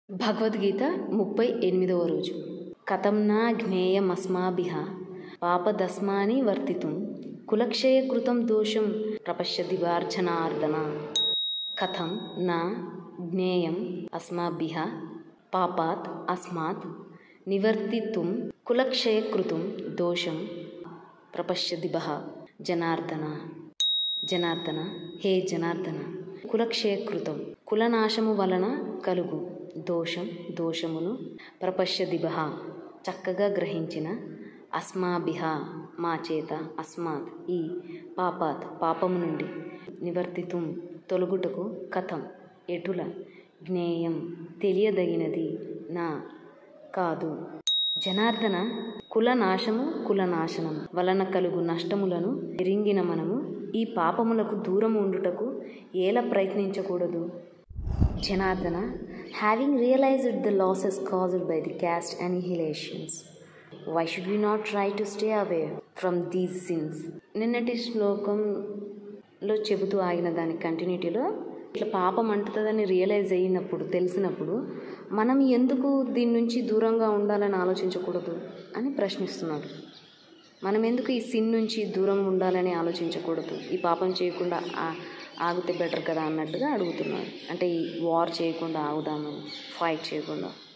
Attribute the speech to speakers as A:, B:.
A: భగవద్గీత 38వ రోజు. కథం నా జ్ఞేయమస్మాభిః పాపదస్మాని వర్తితుం కులక్షయకృతం దోషం ప్రపశ్యతి వార్జనార్దన. కథం నా జ్ఞేయం అస్మాభిః పాపాత్ అస్మాత్ నివర్తితుం కులక్షయకృతం దోషం ప్రపశ్యతి జనార్దన. జనార్దన, హే జనార్దన, కులక్షయకృతం కులనాశము వలన కలుగు దోషమును ప్రపశ్యదిభ చక్కగా గ్రహించిన అస్మాభిః మా చేత అస్మాత్ ఈ పాపము నుండి నివర్తితుం తొలగుటకు కథం ఎటుల జ్ఞేయం తెలియదగినది నా కాదు. జనార్దన, కులనాశనం వలన కలుగు నష్టములను ఎరింగిన మనము ఈ పాపములకు దూరం ఉండుటకు ఎలా ప్రయత్నించకూడదు? Janardhana, having realized the losses caused by the caste annihilations, why should we not try to stay away from these sins? నిన్నటి శ్లోకంలో చెబుతూ ఆగిన దాని కంటిన్యూటీలో ఇట్లా పాపం అంటుతుందని రియలైజ్ అయినప్పుడు, తెలిసినప్పుడు మనం ఎందుకు దీని నుంచి దూరంగా ఉండాలని ఆలోచించకూడదు అని ప్రశ్నిస్తున్నాడు. మనం ఎందుకు ఈ సిన్ నుంచి దూరం ఉండాలని ఆలోచించకూడదు? ఈ పాపం చేయకుండా ఆగితే బెటర్ కదా అన్నట్టుగా అడుగుతున్నాడు. అంటే ఈ వార్ చేయకుండా ఆగుదామని, ఫైట్ చేయకుండా.